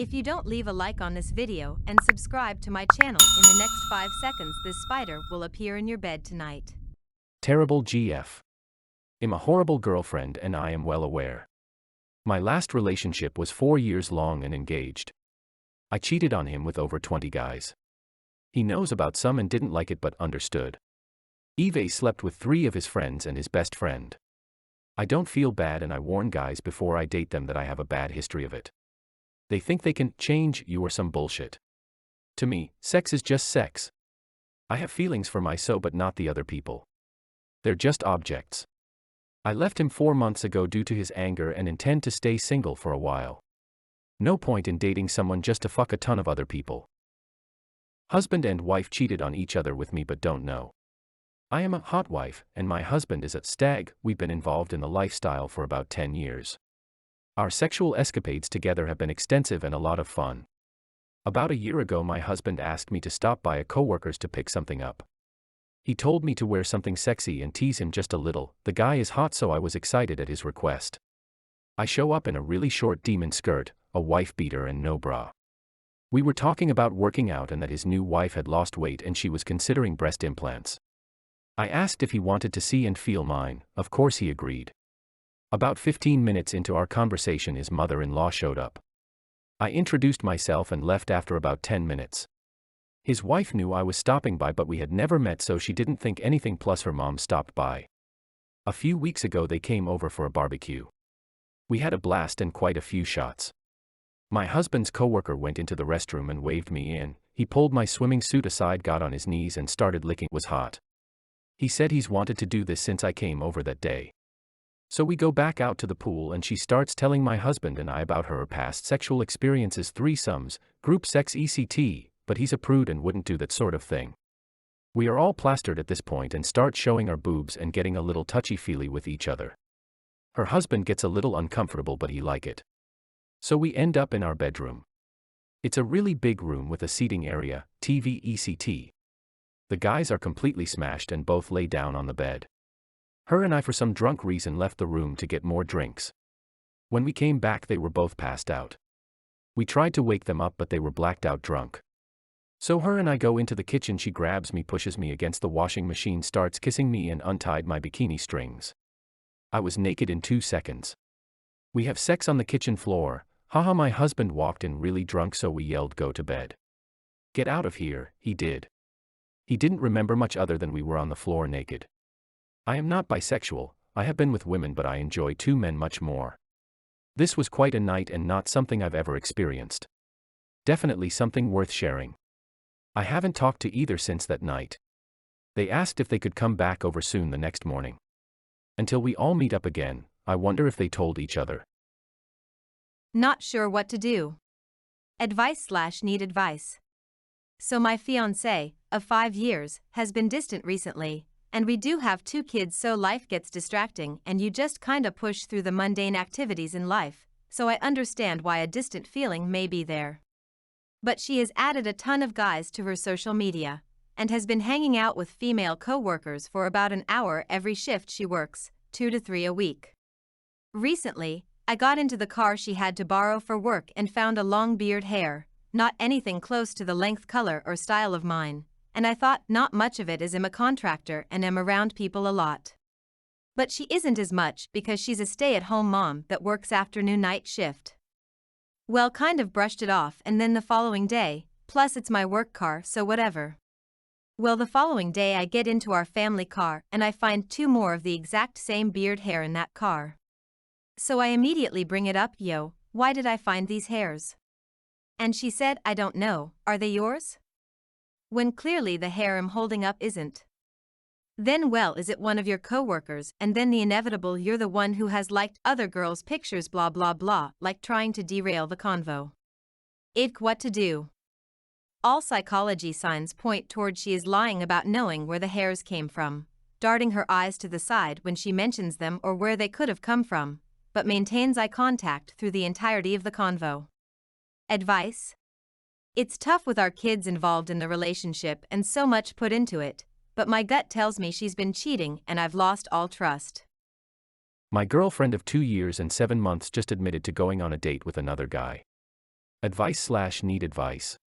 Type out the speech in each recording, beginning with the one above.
If you don't leave a like on this video and subscribe to my channel in the next 5 seconds, this spider will appear in your bed tonight. Terrible GF. I'm a horrible girlfriend and I am well aware. My last relationship was 4 years long and engaged. I cheated on him with over 20 guys. He knows about some and didn't like it but understood. Yves slept with 3 of his friends and his best friend. I don't feel bad and I warn guys before I date them that I have a bad history of it. They think they can change you or some bullshit. To me, sex is just sex. I have feelings for my so but not the other people. They're just objects. I left him 4 months ago due to his anger and intend to stay single for a while. No point in dating someone just to fuck a ton of other people. Husband and wife cheated on each other with me but don't know. I am a hot wife and my husband is a stag. We've been involved in the lifestyle for about 10 years. Our sexual escapades together have been extensive and a lot of fun. About a year ago my husband asked me to stop by a coworker's to pick something up. He told me to wear something sexy and tease him just a little. The guy is hot, so I was excited at his request. I show up in a really short demon skirt, a wife beater and no bra. We were talking about working out and that his new wife had lost weight and she was considering breast implants. I asked if he wanted to see and feel mine. Of course he agreed. About 15 minutes into our conversation his mother-in-law showed up. I introduced myself and left after about 10 minutes. His wife knew I was stopping by but we had never met so she didn't think anything, plus her mom stopped by. A few weeks ago they came over for a barbecue. We had a blast and quite a few shots. My husband's coworker went into the restroom and waved me in. He pulled my swimming suit aside, got on his knees and started licking. It was hot. He said he's wanted to do this since I came over that day. So we go back out to the pool and she starts telling my husband and I about her past sexual experiences, threesomes, group sex etc., but he's a prude and wouldn't do that sort of thing. We are all plastered at this point and start showing our boobs and getting a little touchy-feely with each other. Her husband gets a little uncomfortable but he like it. So we end up in our bedroom. It's a really big room with a seating area, TV etc. The guys are completely smashed and both lay down on the bed. Her and I for some drunk reason left the room to get more drinks. When we came back they were both passed out. We tried to wake them up but they were blacked out drunk. So her and I go into the kitchen, she grabs me, pushes me against the washing machine, starts kissing me and untied my bikini strings. I was naked in 2 seconds. We have sex on the kitchen floor. Haha, my husband walked in really drunk so we yelled go to bed. Get out of here, he did. He didn't remember much other than we were on the floor naked. I am not bisexual, I have been with women but I enjoy 2 men much more. This was quite a night and not something I've ever experienced. Definitely something worth sharing. I haven't talked to either since that night. They asked if they could come back over soon the next morning. Until we all meet up again, I wonder if they told each other. Not sure what to do. Advice/need advice. So my fiancé, of 5 years, has been distant recently, and we do have 2 kids, so life gets distracting and you just kinda push through the mundane activities in life, so I understand why a distant feeling may be there. But she has added a ton of guys to her social media, and has been hanging out with female co-workers for about an hour every shift she works, 2 to 3 a week. Recently, I got into the car she had to borrow for work and found a long beard hair, not anything close to the length, color or style of mine, and I thought not much of it as I'm a contractor and am around people a lot. But she isn't as much because she's a stay-at-home mom that works afternoon night shift. Well, kind of brushed it off and then the following day, plus it's my work car so whatever. Well, the following day I get into our family car and I find 2 more of the exact same beard hair in that car. So I immediately bring it up, yo, why did I find these hairs? And she said, I don't know, are they yours? When clearly the hair I'm holding up isn't. Then well, is it one of your coworkers? And then the inevitable, you're the one who has liked other girls' pictures blah blah blah, like trying to derail the convo. What to do? All psychology signs point toward she is lying about knowing where the hairs came from, darting her eyes to the side when she mentions them or where they could have come from, but maintains eye contact through the entirety of the convo. Advice? It's tough with our kids involved in the relationship and so much put into it, but my gut tells me she's been cheating and I've lost all trust. My girlfriend of 2 years and 7 months just admitted to going on a date with another guy. Advice/need advice.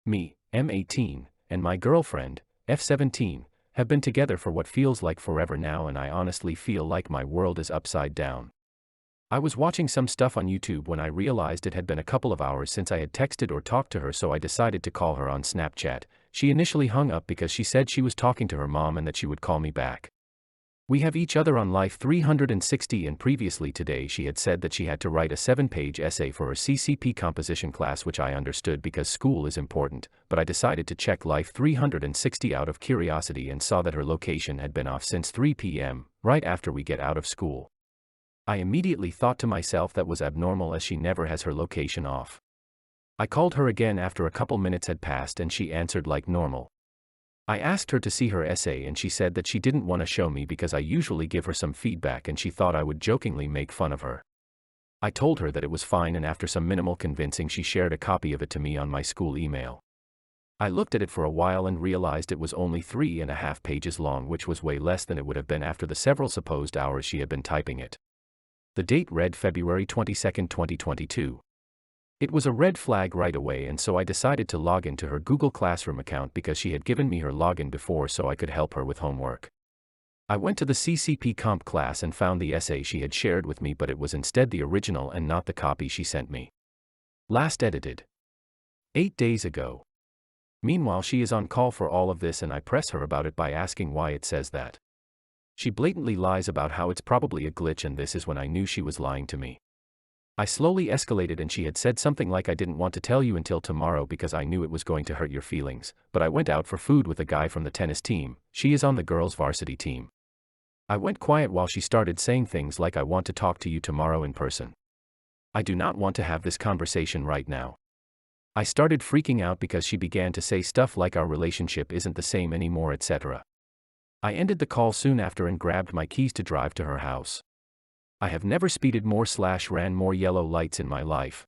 Me, M18, and my girlfriend, F17, have been together for what feels like forever now, and I honestly feel like my world is upside down. I was watching some stuff on YouTube when I realized it had been a couple of hours since I had texted or talked to her, so I decided to call her on Snapchat. She initially hung up because she said she was talking to her mom and that she would call me back. We have each other on Life 360, and previously today she had said that she had to write a 7-page essay for her CCP composition class, which I understood because school is important, but I decided to check Life 360 out of curiosity and saw that her location had been off since 3 p.m., right after we get out of school. I immediately thought to myself that was abnormal, as she never has her location off. I called her again after a couple minutes had passed and she answered like normal. I asked her to see her essay and she said that she didn't want to show me because I usually give her some feedback and she thought I would jokingly make fun of her. I told her that it was fine, and after some minimal convincing she shared a copy of it to me on my school email. I looked at it for a while and realized it was only 3.5 pages long, which was way less than it would have been after the several supposed hours she had been typing it. The date read February 22, 2022. It was a red flag right away, and so I decided to log into her Google Classroom account because she had given me her login before so I could help her with homework. I went to the CCP Comp class and found the essay she had shared with me, but it was instead the original and not the copy she sent me. Last edited 8 days ago. Meanwhile, she is on call for all of this and I press her about it by asking why it says that. She blatantly lies about how it's probably a glitch, and this is when I knew she was lying to me. I slowly escalated and she had said something like, "I didn't want to tell you until tomorrow because I knew it was going to hurt your feelings, but I went out for food with a guy from the tennis team. She is on the girls' varsity team." I went quiet while she started saying things like, "I want to talk to you tomorrow in person. I do not want to have this conversation right now." I started freaking out because she began to say stuff like our relationship isn't the same anymore, etc. I ended the call soon after and grabbed my keys to drive to her house. I have never speeded more/ran more yellow lights in my life.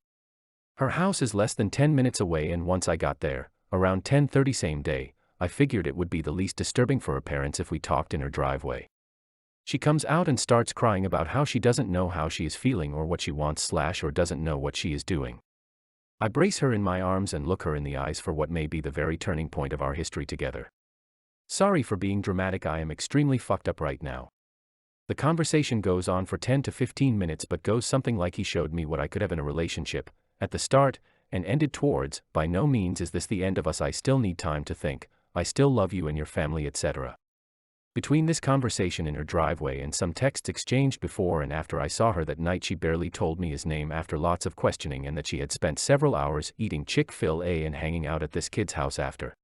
Her house is less than 10 minutes away, and once I got there, around 10:30 same day, I figured it would be the least disturbing for her parents if we talked in her driveway. She comes out and starts crying about how she doesn't know how she is feeling or what she wants/or doesn't know what she is doing. I brace her in my arms and look her in the eyes for what may be the very turning point of our history together. "Sorry for being dramatic, I am extremely fucked up right now." The conversation goes on for 10 to 15 minutes but goes something like, "He showed me what I could have in a relationship," at the start, and ended towards, "By no means is this the end of us, I still need time to think, I still love you and your family," etc. Between this conversation in her driveway and some texts exchanged before and after I saw her that night, she barely told me his name after lots of questioning, and that she had spent several hours eating Chick-fil-A and hanging out at this kid's house after.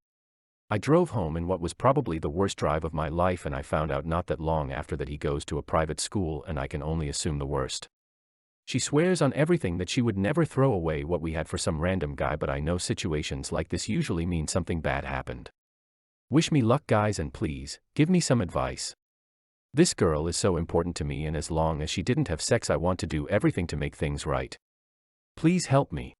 I drove home in what was probably the worst drive of my life, and I found out not that long after that he goes to a private school, and I can only assume the worst. She swears on everything that she would never throw away what we had for some random guy, but I know situations like this usually mean something bad happened. Wish me luck, guys, and please, give me some advice. This girl is so important to me, and as long as she didn't have sex, I want to do everything to make things right. Please help me.